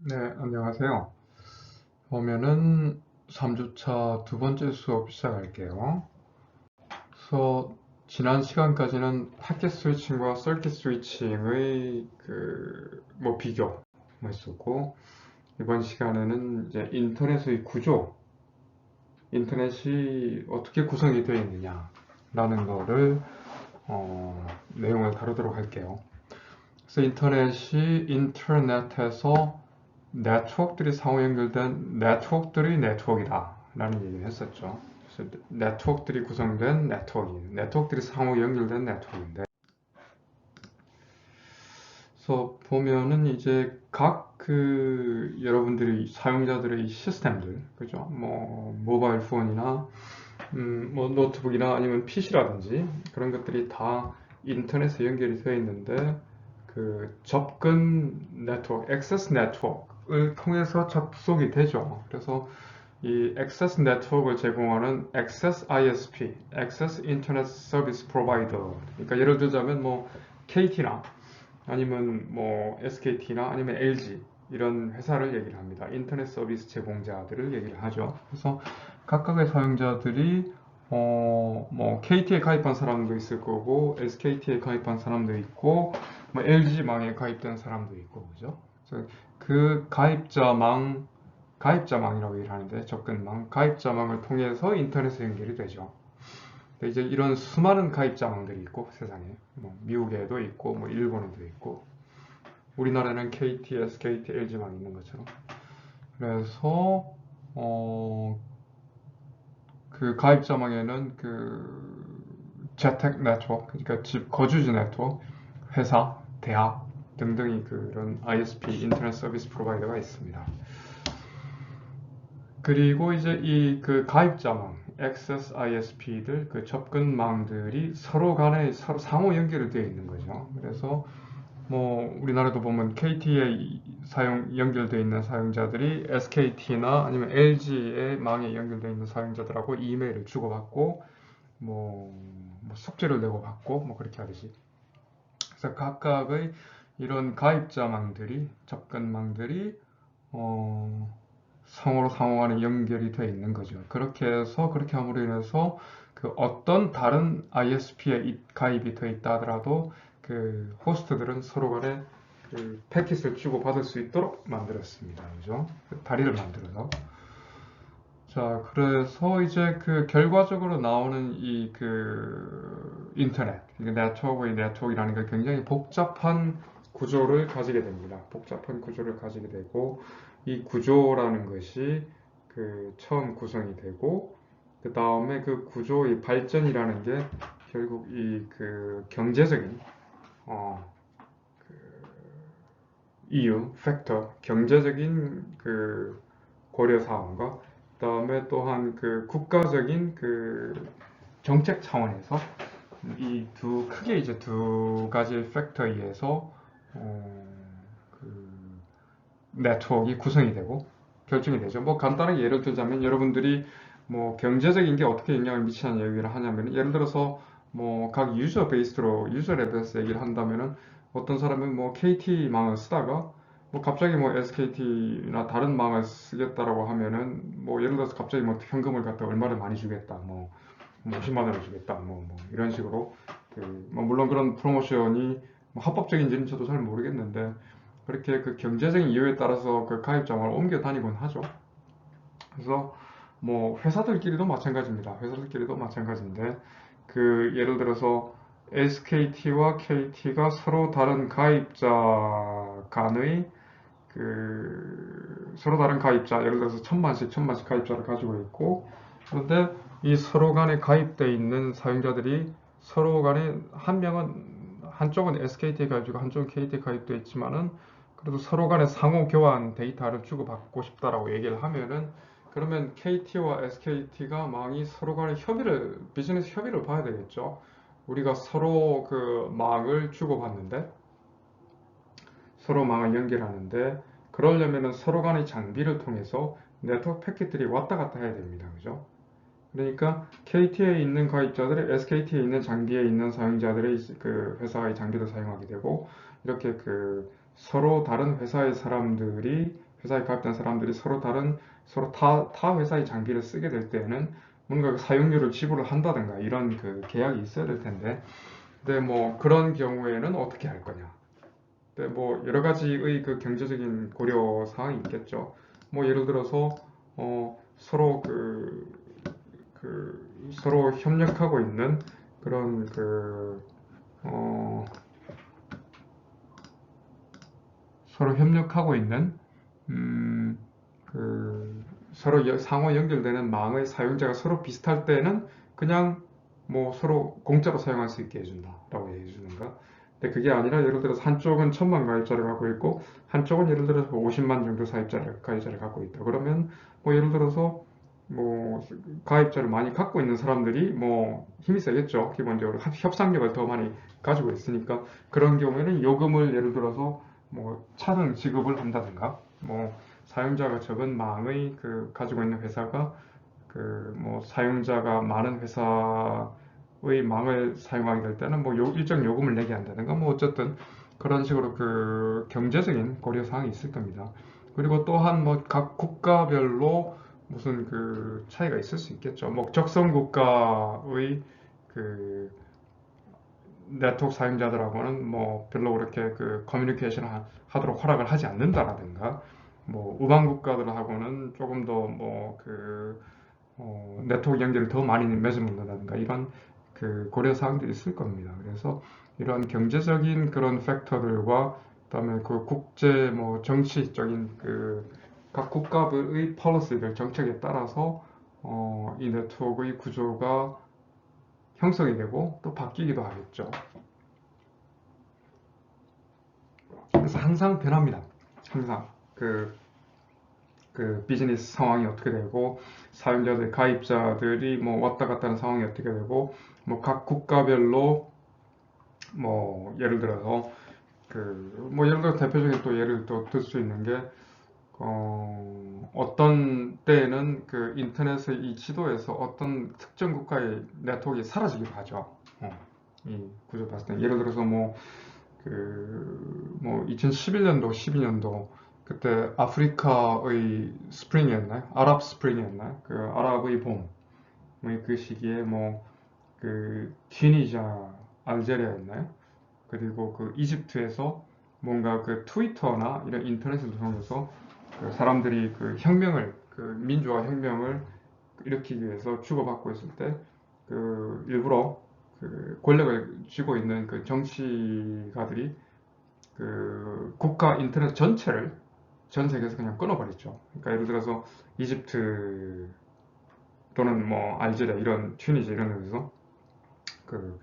네, 안녕하세요. 그러면은 3주차 두 번째 수업 시작할게요. 그래서 지난 시간까지는 패킷 스위칭과 서킷 스위칭의 비교 했었고, 이번 시간에는 이제 인터넷의 구조, 인터넷이 어떻게 구성이 되어 있느냐라는 거를 내용을 다루도록 할게요. 그래서 인터넷에서 네트워크들이 상호 연결된 네트워크들의 네트워크이다 라는 얘기를 했었죠. 그래서 네트워크들이 구성된 네트워크들이 상호 연결된 네트워크인데, 그래서 보면은 이제 각 여러분들이 사용자들의 시스템들, 그죠? 뭐 모바일 폰이나 뭐 노트북이나 아니면 PC라든지 그런 것들이 다 인터넷에 연결이 되어 있는데, 그 접근 네트워크, 액세스 네트워크를 통해서 접속이 되죠. 그래서 이 액세스 네트워크를 제공하는 액세스 ISP, 액세스 인터넷 서비스 프로바이더. 그러니까 예를 들자면 뭐 KT나 아니면 뭐 SKT나 아니면 LG 이런 회사를 얘기를 합니다. 인터넷 서비스 제공자들을 얘기를 하죠. 그래서 각각의 사용자들이 뭐 KT에 가입한 사람도 있을 거고 SKT에 가입한 사람도 있고 뭐 LG망에 가입된 사람도 있고, 그죠? 그래서 그 가입자망이라고 얘기를 하는데, 접근망, 가입자망을 통해서 인터넷에 연결이 되죠. 이제 이런 수많은 가입자망들이 있고, 세상에 뭐 미국에도 있고 뭐 일본에도 있고, 우리나라는 KT, SKT, LG만 있는 것처럼. 그래서 어, 그 가입자망에는 재택 네트워크, 그러니까 집 거주지 네트워크, 회사, 대학 등등이 그런 ISP, 인터넷 서비스 프로바이더가 있습니다. 그리고 이제 가입자망, 액세스 ISP들, 그 접근망들이 서로 간에 서로 상호 연결이 되어 있는 거죠. 그래서 뭐 우리나라도 보면 KT에 연결되어 있는 사용자들이 SKT나 아니면 LG의 망에 연결되어 있는 사용자들하고 이메일을 주고받고 뭐 숙제를 내고 받고 뭐 그렇게 하듯이. 그래서 각각의 이런 가입자망들이, 접근망들이 상호로 상호 간에 연결이 되어 있는 거죠. 그렇게 함으로 인해서 그 어떤 다른 ISP에 가입이 되어 있다 하더라도 그 호스트들은 서로 간에 그 패킷을 주고 받을 수 있도록 만들었습니다. 그죠? 다리를 만들어서. 자, 그래서 이제 그 결과적으로 나오는 인터넷, 네트워크의 네트워크라는 게 굉장히 복잡한 구조를 가지게 됩니다. 복잡한 구조를 가지게 되고, 이 구조라는 것이 처음 구성이 되고, 그 다음에 그 구조의 발전이라는 게 결국 경제적인, 어, 이유, 팩터, 경제적인 고려 사항과 그다음에 또한 국가적인 정책 차원에서 크게 이제 두 가지 팩터에 의해서 어, 그 네트워크가 구성이 되고 결정이 되죠. 뭐 간단하게 예를 들자면, 여러분들이 뭐 경제적인 게 어떻게 영향을 미치는 얘기를 하냐면, 예를 들어서 뭐 각 유저 베이스로 유저에 대해서 얘기를 한다면은, 어떤 사람은 뭐 KT망을 쓰다가 뭐 갑자기 뭐 SKT나 다른 망을 쓰겠다라고 하면은, 뭐 예를 들어서 갑자기 뭐 현금을 갖다 얼마를 많이 주겠다, 뭐 10만 원을 주겠다, 뭐 이런 식으로 뭐 물론 그런 프로모션이 뭐 합법적인지는 저도 잘 모르겠는데, 그렇게 경제적인 이유에 따라서 그 가입자를 옮겨 다니곤 하죠. 그래서 뭐 회사들끼리도 마찬가지입니다. 회사들끼리도 마찬가지인데, 예를 들어서 SKT와 KT가 서로 다른 가입자 간의 서로 다른 가입자, 예를 들어서 천만씩 가입자를 가지고 있고, 그런데 이 서로 간에 가입되어 있는 사용자들이 서로 간에 한쪽은 SKT에 가입되고 한쪽은 KT에 가입되어 있지만은, 그래도 서로 간에 상호 교환 데이터를 주고받고 싶다라고 얘기를 하면은, 그러면 KT와 SKT가 망이 서로 간에 비즈니스 협의를 봐야 되겠죠. 우리가 서로 망을 주고받는데, 서로 망을 연결하는데, 그러려면 서로 간의 장비를 통해서 네트워크 패킷들이 왔다 갔다 해야 됩니다. 그죠? 그러니까 KT에 있는 가입자들이 SKT에 있는 장비에 있는 사용자들의 회사의 장비를 사용하게 되고, 이렇게 서로 다른 회사의 사람들이 회사에 가입된 사람들이 서로 타 회사의 장비를 쓰게 될 때에는 뭔가 그 사용료를 지불을 한다든가 이런 그 계약이 있어야 될 텐데, 근데 뭐 그런 경우에는 어떻게 할 거냐. 근데 뭐 여러 가지의 그 경제적인 고려 사항이 있겠죠. 뭐 예를 들어서 서로 서로 협력하고 있는 그런 서로 협력하고 있는 음, 서로 상호 연결되는 망의 사용자가 서로 비슷할 때는 그냥 뭐 서로 공짜로 사용할 수 있게 해준다라고 얘기해 주는가. 근데 그게 아니라 예를 들어서 한쪽은 1000만 가입자를 갖고 있고 한쪽은 예를 들어서 50만 정도 가입자를 갖고 있다. 그러면 뭐 예를 들어서 뭐 가입자를 많이 갖고 있는 사람들이 뭐 힘이 세겠죠. 기본적으로 협상력을 더 많이 가지고 있으니까 그런 경우에는 요금을 예를 들어서 뭐 차등 지급을 한다든가 뭐 사용자가 적은 망의 가지고 있는 회사가 뭐 사용자가 많은 회사의 망을 사용하게 될 때는 뭐 일정 요금을 내게 한다든가 뭐 어쨌든 그런 식으로 경제적인 고려 사항이 있을 겁니다. 그리고 또한 뭐 각 국가별로 무슨 차이가 있을 수 있겠죠. 뭐 적성 국가의 그 네트워크 사용자들하고는 뭐 별로 그렇게 커뮤니케이션 하도록 허락을 하지 않는다라든가 뭐 우방 국가들하고는 조금 더 네트워크 연결을 더 많이 맺어놓는다든가 이런 고려 사항들이 있을 겁니다. 그래서 이런 경제적인 그런 팩터들과 그다음에 국제 뭐 정치적인 각 국가의 폴리시들 정책에 따라서 이 네트워크의 구조가 형성이 되고 또 바뀌기도 하겠죠. 그래서 항상 변합니다. 항상 비즈니스 상황이 어떻게 되고 사용자들 가입자들이 뭐 왔다 갔다 하는 상황이 어떻게 되고 뭐 각 국가별로 뭐 예를 들어서 뭐 예를 들어 대표적인 또 예를 또 들 수 있는 게 어떤 때에는 인터넷의 이 지도에서 어떤 특정 국가의 네트워크가 사라지기도 하죠. 이 구조 봤을 때 예를 들어서 뭐 2011년도, 12년도 그때 아프리카의 스프링이었나요? 아랍 스프링이었나요? 아랍의 봄. 그 시기에 튀니지아, 알제리아였나요? 그리고 이집트에서 뭔가 트위터나 이런 인터넷을 통해서 사람들이 혁명을, 민주화 혁명을 일으키기 위해서 주고받고 있을 때, 일부러 권력을 쥐고 있는 정치가들이 국가 인터넷 전체를 전 세계에서 그냥 끊어버렸죠. 그러니까 예를 들어서 이집트 또는 뭐 알제리아 이런 튀니지 이런 데서 그,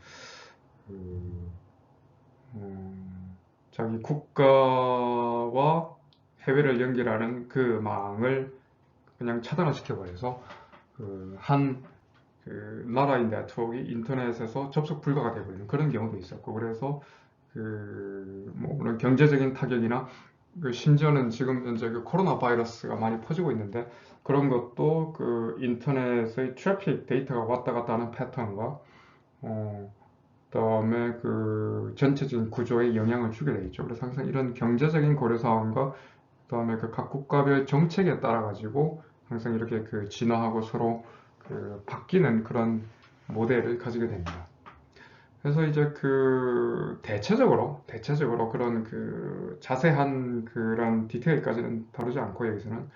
그, 자기 국가와 해외를 연결하는 망을 그냥 차단을 시켜버려서 한 나라의 네트워크가 인터넷에서 접속 불가가 되어버리는 그런 경우도 있었고 그래서 뭐 물론 경제적인 타격이나 심지어는 지금 현재 코로나 바이러스가 많이 퍼지고 있는데 그런 것도 인터넷의 트래픽 데이터가 왔다 갔다 하는 패턴과 그다음에 전체적인 구조에 영향을 주게 되어 있죠. 그래서 항상 이런 경제적인 고려 사항과 그다음에 각 국가별 정책에 따라 가지고 항상 이렇게 진화하고 서로 바뀌는 그런 모델을 가지게 됩니다. 그래서 이제 대체적으로 그런 자세한 그런 디테일까지는 다루지 않고 여기서는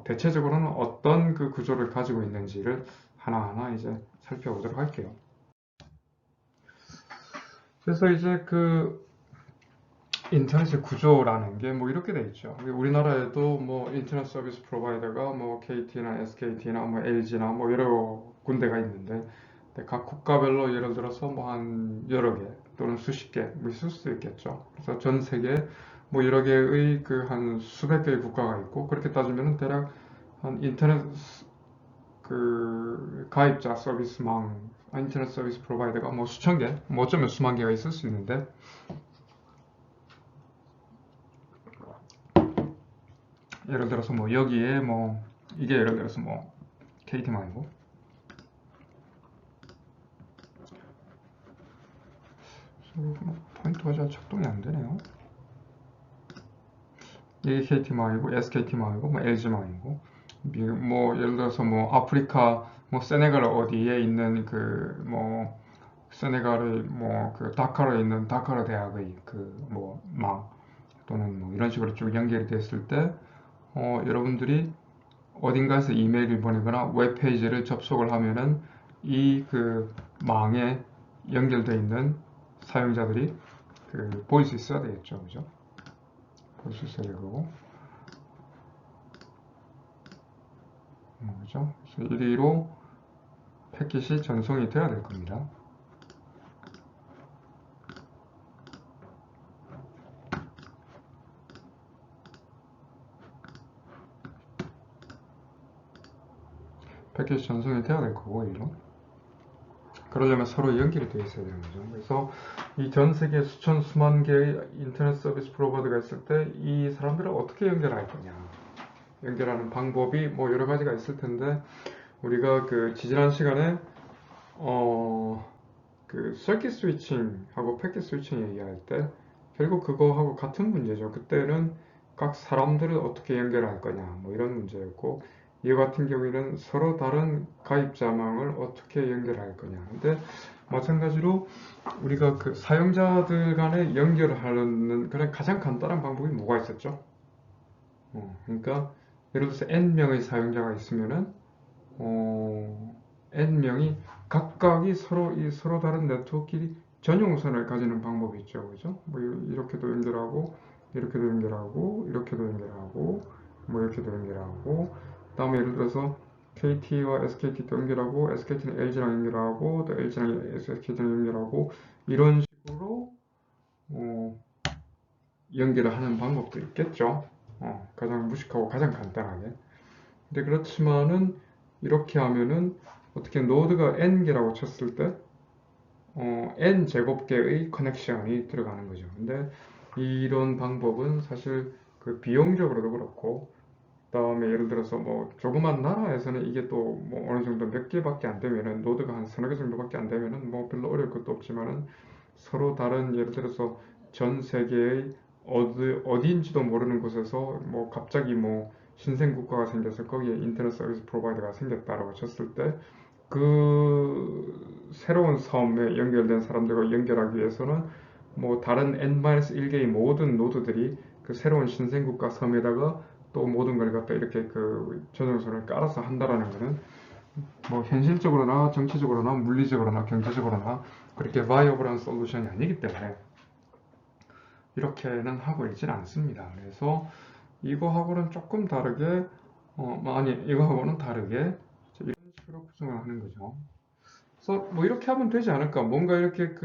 대체적으로는 어떤 구조를 가지고 있는지를 하나하나 이제 살펴보도록 할게요. 그래서 이제 인터넷의 구조라는 게 뭐 이렇게 돼 있죠. 우리나라에도 뭐 인터넷 서비스 프로바이더가 뭐 KT나 SKT나 뭐 LG나 뭐 여러 군데가 있는데 각 국가별로 예를 들어서 뭐 한 여러 개 또는 수십 개 뭐 있을 수도 있겠죠. 그래서 전 세계 뭐 여러 개의 한 수백 개의 국가가 있고 그렇게 따지면 대략 한 인터넷 가입자 서비스망 인터넷 서비스 프로바이더가 뭐 수천 개, 뭐 어쩌면 수만 개가 있을 수 있는데 예를 들어서 뭐 여기에 뭐 이게 예를 들어서 뭐 KT망이고 포인트가 잘 작동이 안 되네요. 이게 KT망이고 SKT망이고 뭐 LG망이고 뭐 예를 들어서 뭐 아프리카 뭐 세네갈 어디에 있는 그 뭐 세네갈의 뭐 그 다카르에 있는 다카르 대학의 그 뭐 망 또는 뭐 이런 식으로 쭉 연결이 됐을 때 여러분들이 어딘가에서 이메일을 보내거나 웹페이지를 접속을 하면은 이 그 망에 연결되어 있는 사용자들이 그 보일 수 있어야 되겠죠, 그죠? 볼 수 있어야 되고, 그죠? 그래서 이리로 패킷이 전송이 돼야 될 겁니다. 패킷이 전송이 돼야 될 거고, 이리로. 그러려면 서로 연결이 되어 있어야 되는 거죠. 그래서 이 전 세계 수천 수만 개의 인터넷 서비스 프로바이더가 있을 때 이 사람들을 어떻게 연결할 거냐. 연결하는 방법이 뭐 여러 가지가 있을 텐데 우리가 그 지지난 시간에 그 서킷 스위칭하고 패킷 스위칭 얘기할 때 결국 그거하고 같은 문제죠. 그때는 각 사람들을 어떻게 연결할 거냐 뭐 이런 문제였고 이와 같은 경우에는 서로 다른 가입자망을 어떻게 연결할 거냐. 근데 마찬가지로 우리가 그 사용자들 간에 연결을 하는 그런 가장 간단한 방법이 뭐가 있었죠? 그러니까 예를 들어서 N명의 사용자가 있으면은 N명이 각각이 서로 다른 네트워크끼리 전용선을 가지는 방법이 있죠. 그죠? 뭐 이렇게도 연결하고 이렇게도 연결하고 이렇게도 연결하고 뭐 이렇게도 연결하고 다음에 예를 들어서 KT와 SKT도 연결하고 SKT는 LG랑 연결하고 또 LG랑 SKT랑 연결하고 이런 식으로 어, 연결을 하는 방법도 있겠죠. 가장 무식하고 가장 간단하게. 근데 그렇지만은 이렇게 하면은 어떻게 노드가 n개라고 쳤을 때 n 제곱개의 커넥션이 들어가는 거죠. 근데 이런 방법은 사실 그 비용적으로도 그렇고 그다음에 예를 들어서 뭐 조그만 나라에서는 이게 또 뭐 어느 정도 몇 개밖에 안 되면은 노드가 한 서너 개 정도밖에 안 되면은 뭐 별로 어려울 것도 없지만은 서로 다른 예를 들어서 전 세계의 어디인지도 모르는 곳에서 뭐 갑자기 뭐 신생 국가가 생겨서 거기에 인터넷 서비스 프로바이더가 생겼다라고 쳤을 때 그 새로운 섬에 연결된 사람들과 연결하기 위해서는 뭐 다른 n-1개의 모든 노드들이 그 새로운 신생 국가 섬에다가 또 모든 걸 갖다 이렇게 그 전용선을 깔아서 한다라는 것은 뭐 현실적으로나 정치적으로나 물리적으로나 경제적으로나 그렇게 바이어블한 솔루션이 아니기 때문에 이렇게는 하고 있지는 않습니다. 그래서 이거하고는 조금 다르게 아니 이거하고는 다르게 이런 식으로 구성을 하는 거죠. 그래서 뭐 이렇게 하면 되지 않을까? 뭔가 이렇게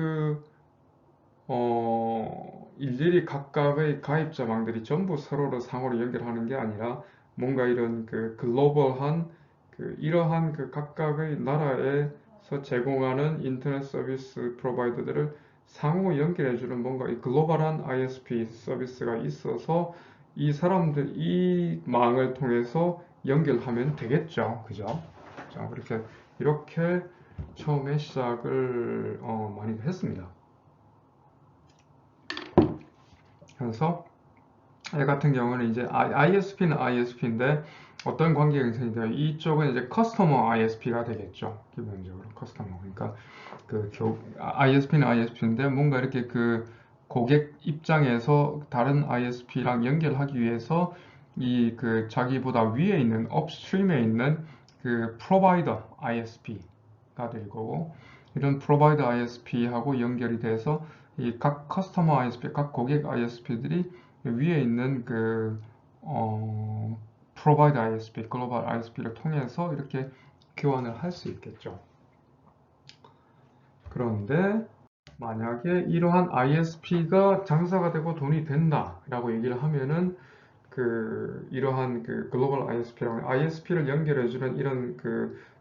일일이 각각의 가입자망들이 전부 서로를 상호를 연결하는 게 아니라 뭔가 이런 그 글로벌한 이러한 그 각각의 나라에서 제공하는 인터넷 서비스 프로바이더들을 상호 연결해주는 뭔가 이 글로벌한 ISP 서비스가 있어서 이 사람들, 이 망을 통해서 연결하면 되겠죠. 그죠? 자, 이렇게 처음에 시작을 많이 했습니다. 그래서 얘 같은 경우는 이제 ISP는 ISP인데 어떤 관계가 형성이 돼요? 이쪽은 이제 커스터머 ISP가 되겠죠. 기본적으로 커스터머. 그러니까 ISP는 ISP인데 뭔가 이렇게 그 고객 입장에서 다른 ISP랑 연결하기 위해서 이 그 자기보다 위에 있는 업스트림에 있는 그 프로바이더 ISP가 될 거고 이런 프로바이더 ISP하고 연결이 돼서 이 각 커스터머 ISP, 각 고객 ISP들이 위에 있는 프로바이더 ISP, 글로벌 ISP를 통해서 이렇게 교환을 할 수 있겠죠. 그런데 만약에 이러한 ISP가 장사가 되고 돈이 된다라고 얘기를 하면은 이러한 글로벌 ISP라고 ISP를 연결해주는 이런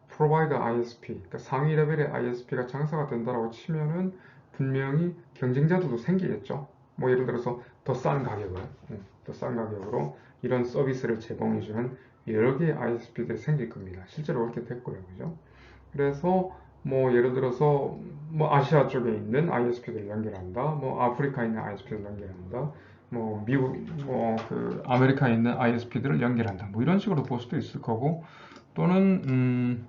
프로바이더 ISP, 그러니까 상위 레벨의 ISP가 장사가 된다라고 치면은 분명히 경쟁자들도 생기겠죠. 뭐 예를 들어서 더 싼 가격으로 이런 서비스를 제공해주는 여러 개의 ISP들이 생길 겁니다. 실제로 그렇게 됐고요, 그죠? 그래서 뭐 예를 들어서 뭐 아시아 쪽에 있는 ISP들을 연결한다, 뭐 아프리카에 있는 ISP를 연결한다, 뭐 미국 뭐 그 아메리카에 있는 ISP들을 연결한다. 뭐 이런 식으로 볼 수도 있을 거고 또는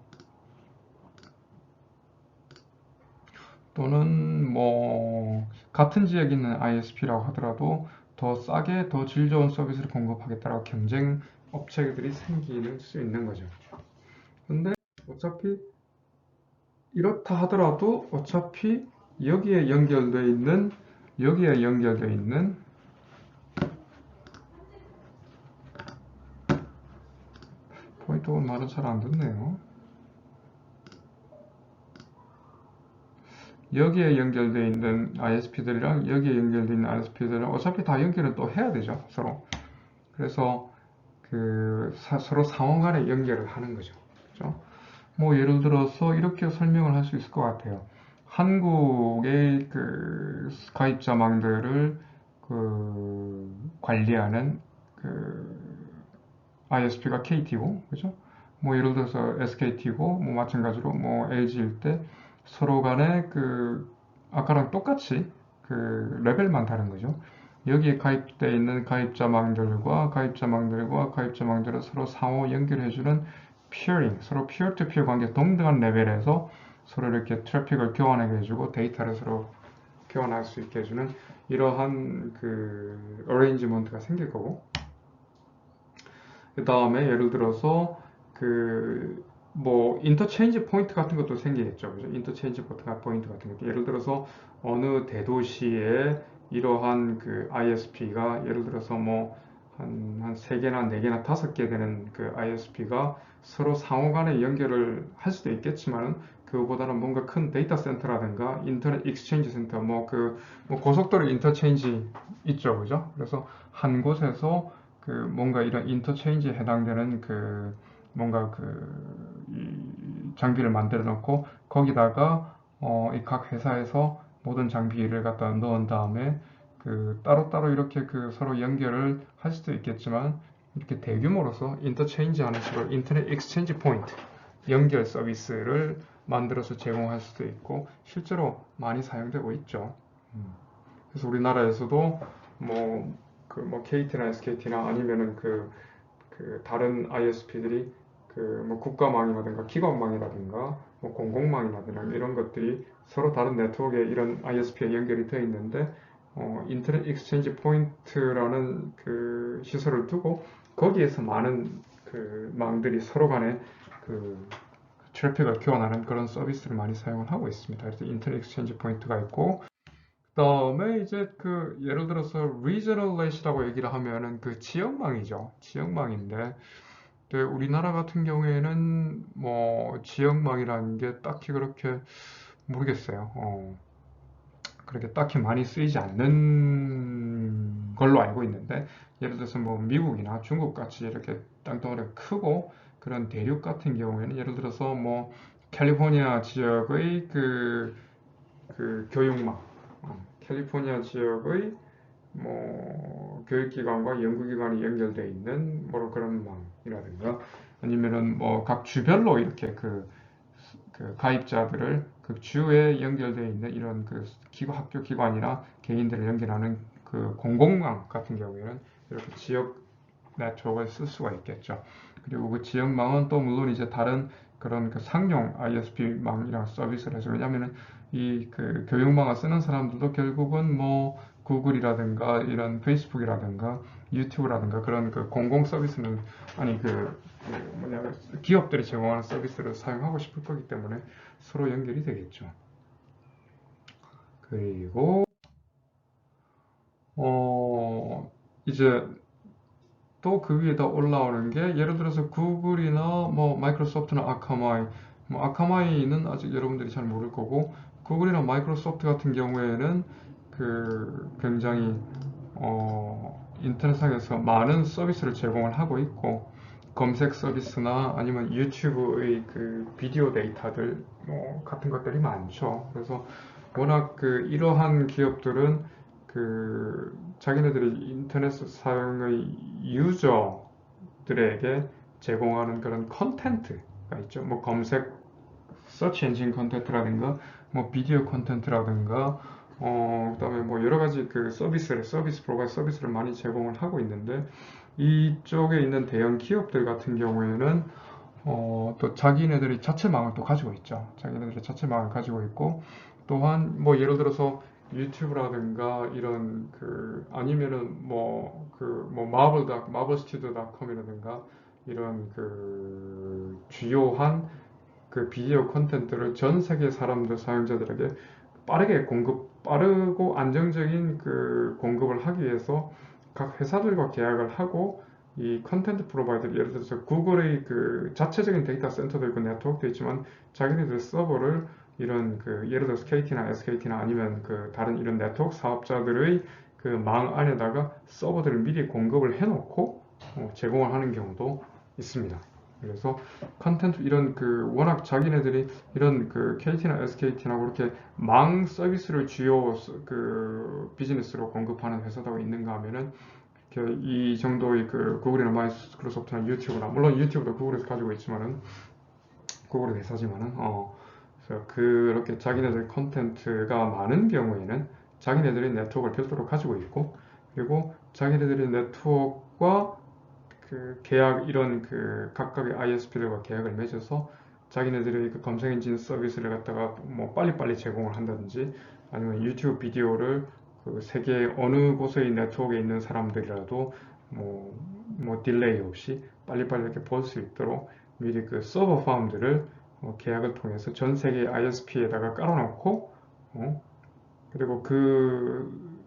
뭐 같은 지역에 있는 ISP라고 하더라도 더 싸게 더 질 좋은 서비스를 공급하겠다라고 경쟁 업체들이 생길 수 있는 거죠. 근데 어차피 이렇다 하더라도 어차피 여기에 연결되어 있는 포인트 말은 잘 안 듣네요. 여기에 연결되어 있는 ISP들이랑 여기에 연결되어 있는 ISP들은 어차피 다 연결을 또 해야 되죠, 서로. 그래서 서로 상호 간에 연결을 하는 거죠. 그죠? 뭐 예를 들어서 이렇게 설명을 할 수 있을 것 같아요. 한국의 그 가입자망들을 관리하는 ISP가 KT고, 그죠? 뭐 예를 들어서 SKT고, 뭐 마찬가지로 뭐 LG일 때 서로 간에 아까랑 똑같이 레벨만 다른 거죠. 여기에 가입되어 있는 가입자망들을 서로 상호 연결해주는 peering, 서로 peer-to-peer 관계 동등한 레벨에서 서로 이렇게 트래픽을 교환하게 해주고 데이터를 서로 교환할 수 있게 해주는 이러한 어레인지먼트가 생길 거고, 그 다음에 예를 들어서 뭐 인터체인지 포인트 같은 것도 생기겠죠. 그죠? 인터체인지 포인트 같은 것도 예를 들어서 어느 대도시에 이러한 ISP가 예를 들어서 뭐 한 3개나 4개나 5개 되는 ISP가 서로 상호 간에 연결을 할 수도 있겠지만 그거보다는 뭔가 큰 데이터 센터라든가 인터넷 익스체인지 센터 뭐 고속도로 인터체인지 있죠. 그죠? 그래서 한 곳에서 뭔가 이런 인터체인지에 해당되는 뭔가 이 장비를 만들어 놓고 거기다가 이 각 회사에서 모든 장비를 갖다 넣은 다음에 따로따로 이렇게 서로 연결을 할 수도 있겠지만 이렇게 대규모로서 인터체인지 하는 식으로 인터넷 익스체인지 포인트 연결 서비스를 만들어서 제공할 수도 있고 실제로 많이 사용되고 있죠. 그래서 우리나라에서도 뭐 KT나 SKT나 아니면은 다른 ISP들이 뭐 국가망이라든가 기관망이라든가 뭐 공공망이라든가 이런 것들이 서로 다른 네트워크에 이런 ISP에 연결이 되어 있는데 인터넷 익스체인지 포인트라는 시설을 두고 거기에서 많은 망들이 서로 간에 트래픽을 교환하는 그런 서비스를 많이 사용을 하고 있습니다. 그래서 인터넷 익스체인지 포인트가 있고 그다음에 이제 예를 들어서 regional net이라고 얘기를 하면은 지역망이죠. 지역망인데 우리나라 같은 경우에는 뭐 지역망이라는 게 딱히 그렇게 모르겠어요. 그렇게 딱히 많이 쓰이지 않는 걸로 알고 있는데 예를 들어서 뭐 미국이나 중국 같이 이렇게 땅덩어리가 크고 그런 대륙 같은 경우에는 예를 들어서 뭐 캘리포니아 지역의 교육망, 캘리포니아 지역의 뭐 교육기관과 연구기관이 연결되어 있는 뭐 그런 망이라든가 아니면은 뭐 각 주별로 이렇게 가입자들을 주에 연결되어 있는 이런 학교 기관이나 개인들을 연결하는 공공망 같은 경우에는 이렇게 지역 네트워크를 쓸 수가 있겠죠. 그리고 그 지역망은 또 물론 이제 다른 그런 상용 ISP망이랑 서비스를 해서 왜냐하면은 이 교육망을 쓰는 사람들도 결국은 뭐 구글이라든가 이런 페이스북이라든가 유튜브라든가 그런 공공 서비스는 아니 기업들이 제공하는 서비스를 사용하고 싶을 거기 때문에 서로 연결이 되겠죠. 그리고 이제 또 그 위에다 올라오는 게 예를 들어서 구글이나 뭐 마이크로소프트나 아카마이 뭐 아카마이는 아직 여러분들이 잘 모를 거고 구글이나 마이크로소프트 같은 경우에는 굉장히 인터넷상에서 많은 서비스를 제공을 하고 있고 검색 서비스나 아니면 유튜브의 비디오 데이터들 뭐 같은 것들이 많죠. 그래서 워낙 이러한 기업들은 자기네들이 인터넷 사용의 유저들에게 제공하는 그런 컨텐츠가 있죠. 뭐 검색, 서치 엔진 컨텐츠라든가, 뭐 비디오 컨텐츠라든가, 그다음에 뭐 여러 가지 그 서비스 서비스를 많이 제공을 하고 있는데 이쪽에 있는 대형 기업들 같은 경우에는 또 자기네들이 자체망을 또 가지고 있죠. 자기네들이 자체망을 가지고 있고 또한 뭐 예를 들어서 유튜브라든가 이런 그 아니면은 뭐 마블스튜디오닷컴이라든가 이런 그 주요한 그 비디오 콘텐츠를 전 세계 사람들 사용자들에게 빠르고 안정적인 그 공급을 하기 위해서 각 회사들과 계약을 하고 이 컨텐츠 프로바이더 예를 들어서 구글의 그 자체적인 데이터 센터도 있고 네트워크도 있지만 자기네들 서버를 이런 그 예를 들어서 KT나 SKT나 아니면 그 다른 이런 네트워크 사업자들의 그 망 안에다가 서버들을 미리 공급을 해놓고 제공을 하는 경우도 있습니다. 그래서 컨텐츠 이런 그 워낙 자기네들이 이런 그 KT나 SKT나 그렇게 망 서비스를 주요 그 비즈니스로 공급하는 회사가 있는가 하면은 이 정도의 그 구글이나 마이크로소프트나 유튜브나 물론 유튜브도 구글에서 가지고 있지만은 구글의 회사지만은 그래서 그렇게 자기네들 컨텐츠가 많은 경우에는 자기네들이 네트워크를 별도로 가지고 있고 그리고 자기네들의 네트워크와 그 계약 이런 그 각각의 ISP들과 계약을 맺어서 자기네들의 그 검색 엔진 서비스를 갖다가 뭐 빨리빨리 제공을 한다든지 아니면 유튜브 비디오를 그 세계 어느 곳의 네트워크에 있는 사람들이라도 뭐 딜레이 없이 빨리빨리 이렇게 볼 수 있도록 미리 그 서버 파움들을 계약을 통해서 전 세계 ISP에다가 깔아놓고 그리고 그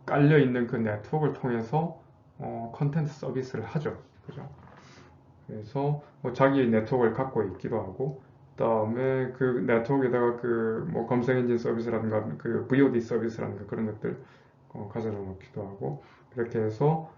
깔려 있는 그 네트워크를 통해서 컨텐츠 서비스를 하죠. 그죠? 그래서 뭐 자기 네트워크를 갖고 있기도 하고, 그다음에 그 네트워크에다가 그 뭐 검색 엔진 서비스라든가 그 VOD 서비스라든가 그런 것들 가져다 놓기도 하고, 그렇게 해서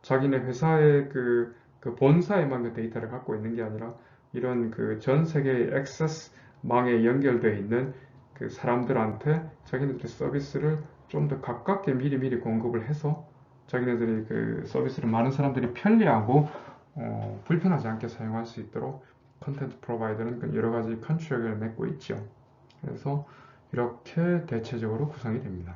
자기네 회사의 그 본사에만 그 데이터를 갖고 있는 게 아니라 이런 그 전 세계 액세스망에 연결되어 있는 그 사람들한테 자기네들의 서비스를 좀 더 가깝게 미리 공급을 해서 자기네들이 그 서비스를 많은 사람들이 편리하고 불편하지 않게 사용할 수 있도록 컨텐츠 프로바이더는 여러 가지 컨트랙을 맺고 있죠. 그래서 이렇게 대체적으로 구성이 됩니다.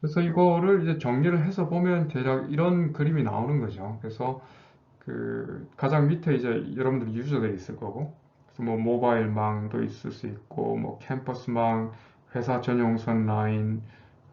그래서 이거를 이제 정리를 해서 보면 대략 이런 그림이 나오는 거죠. 그래서 그 가장 밑에 이제 여러분들 유저들이 있을 거고, 그래서 뭐 모바일망도 있을 수 있고, 뭐 캠퍼스망, 회사 전용선 라인,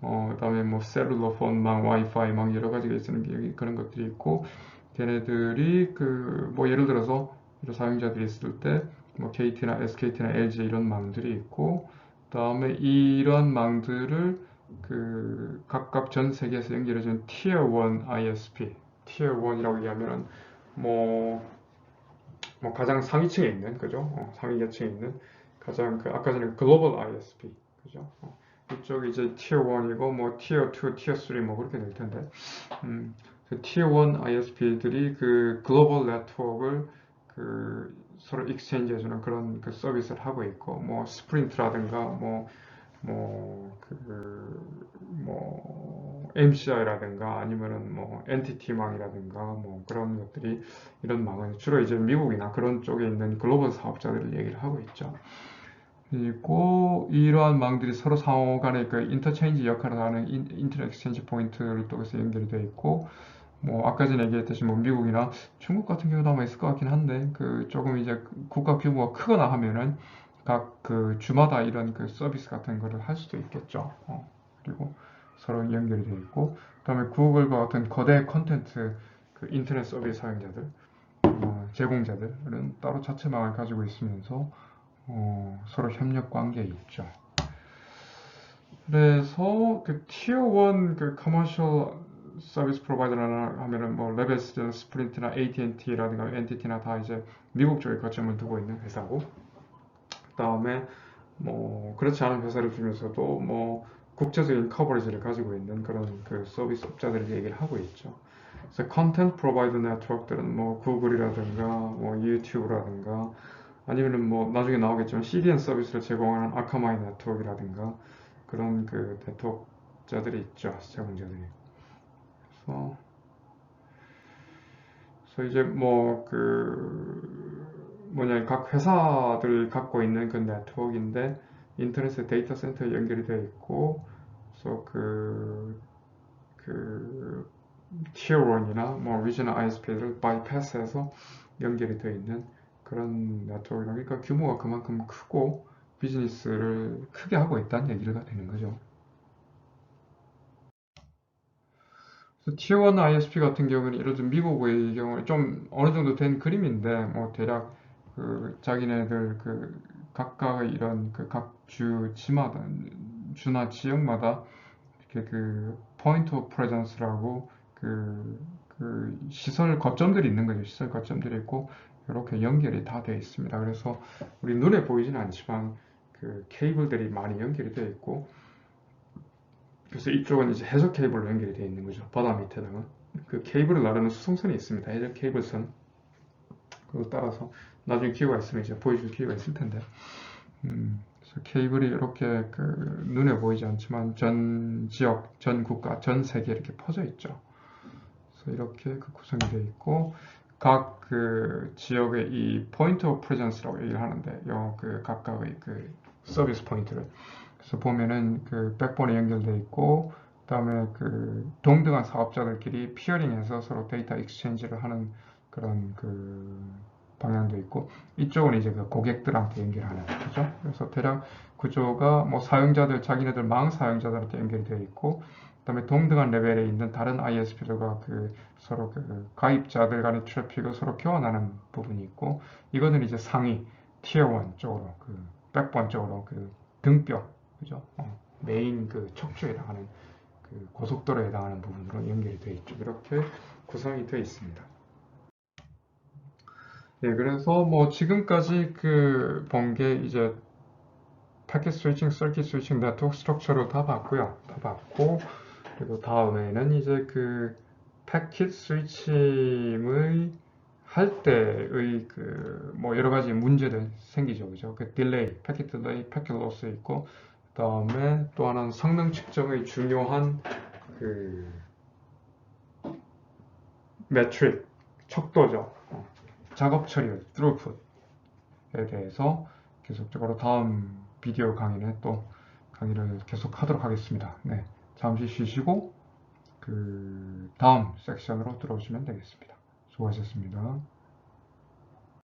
그다음에 뭐 셀룰러폰망, 와이파이망 여러 가지가 있는 그런 것들이 있고, 걔네들이 그 뭐 예를 들어서 이런 사용자들이 있을 때 뭐 KT나 SKT나 LG 이런 망들이 있고, 그다음에 이런 망들을 그 각각 전 세계에서 연결해준 Tier 1 ISP, Tier 1이라고 얘기하면은 뭐, 뭐 가장 상위층에 있는 그죠? 상위 계층에 있는 가장 그 아까 전에 글로벌 ISP 그죠? 이쪽이 이제 Tier 1이고 뭐 Tier 2, Tier 3 뭐 그렇게 될 텐데 그 Tier 1 ISP들이 그 글로벌 네트워크를 그 서로 익스체인지 해주는 그런 그 서비스를 하고 있고 뭐 스프린트라든가 MCI라든가 아니면은 뭐 NTT망이라든가 뭐 그런 것들이 이런 망은 주로 이제 미국이나 그런 쪽에 있는 글로벌 사업자들을 얘기를 하고 있죠. 그리고 이러한 망들이 서로 상호 간에 그 인터체인지 역할을 하는 인터넷 익스체인지 포인트를 통해서 연결이 되어 있고 뭐 아까 전에 얘기했듯이 뭐 미국이나 중국 같은 경우도 아마 있을 것 같긴 한데 그 조금 이제 국가 규모가 크거나 하면은 각 그 주마다 이런 그 서비스 같은 거를 할 수도 있겠죠. 그리고 서로 연결이 되어 있고 그다음에 구글과 같은 거대 컨텐츠 그 인터넷 서비스 사용자들 제공자들은 따로 자체망을 가지고 있으면서 서로 협력 관계에 있죠. 그래서 그 티어 1 그 커머셜 서비스 프로바이더나 하면은 뭐 레벨스, 스프린트나 AT&T라든가 NTT나 다 이제 미국 쪽에 거점을 두고 있는 회사고 그다음에 뭐 그렇지 않은 회사를 중에서도 뭐 국제적인 커버리지를 가지고 있는 그런 그 서비스 업자들을 얘기를 하고 있죠. 그래서 컨텐트 프로바이더 네트워크들은 뭐 구글이라든가 뭐 유튜브라든가 아니면은 뭐 나중에 나오겠지만 CDN 서비스를 제공하는 아카마이 네트워크라든가 그런 그 네트워크자들이 있죠. 제공자들이. 그래서 이제 뭐 그 뭐냐, 각 회사들이 갖고 있는 그 네트워크인데 인터넷에 데이터 센터에 연결이 되어 있고, 그래서 그 Tier 1이나 뭐 Regional ISP를 바이패스해서 연결이 되어 있는 그런 네트워크라, 그러니까 규모가 그만큼 크고 비즈니스를 크게 하고 있다는 얘기가 되는 거죠. 그래서 Tier 1 ISP 같은 경우는 예를 들어 미국의 경우에 좀 어느 정도 된 그림인데, 뭐 대략 그 자기네들 그 각각의 이런 그 각 주나 지역마다 이렇게 그 포인트 오브 프레젠스라고 그 시설 거점들이 있는 거죠. 시설 거점들이 있고 이렇게 연결이 다 되어 있습니다. 그래서 우리 눈에 보이지는 않지만 그 케이블들이 많이 연결이 되어 있고, 그래서 이쪽은 이제 해저 케이블로 연결이 되어 있는 거죠. 바다 밑에다가 그 케이블을 나르는 수송선이 있습니다. 해저 케이블선. 그거 따라서 나중에 기회가 있으면 이제 보여줄 기회가 있을 텐데, 그래서 케이블이 이렇게 그 눈에 보이지 않지만 전 지역, 전 국가, 전 세계에 이렇게 퍼져 있죠. 그래서 이렇게 그 구성이 되어 있고, 각 그 지역의 이 포인트 오브 프레젠스라고 얘기를 하는데, 그 각각의 그 서비스 포인트를, 그래서 보면은 그 백본에 연결되어 있고, 그다음에 그 동등한 사업자들끼리 피어링해서 서로 데이터 익스체인지를 하는 그런 그 방향도 있고, 이쪽은 이제 그 고객들한테 연결하는 거죠. 그래서 대략 구조가 뭐 사용자들, 자기네들 망 사용자들한테 연결이 되어 있고, 그다음에 동등한 레벨에 있는 다른 ISP들과 그 서로 그 가입자들 간의 트래픽을 서로 교환하는 부분이 있고, 이거는 이제 상위 티어 1 쪽으로 그 백본 쪽으로 그 등뼈, 그죠? 메인 그 척추에 해당하는 그 고속도로에 해당하는 부분으로 연결이 되어 있죠. 이렇게 구성이 되어 있습니다. 네, 그래서 뭐 지금까지 그 본 게 이제 패킷 스위칭, 서킷 스위칭, 네트워크 스트럭처로 다 봤고요. 다 봤고, 그리고 다음에는 이제 그 패킷 스위칭의 할 때의 그 뭐 여러 가지 문제들 생기죠, 그죠? 그 딜레이, 패킷 딜레이, 패킷 로스 있고, 그다음에 또 하나는 성능 측정의 중요한 그 매트릭, 척도죠. 작업 처리, throughput에 대해서 계속적으로 다음 비디오 강의는 또 강의를 계속 하도록 하겠습니다. 네, 잠시 쉬시고 그 다음 섹션으로 들어오시면 되겠습니다. 수고하셨습니다.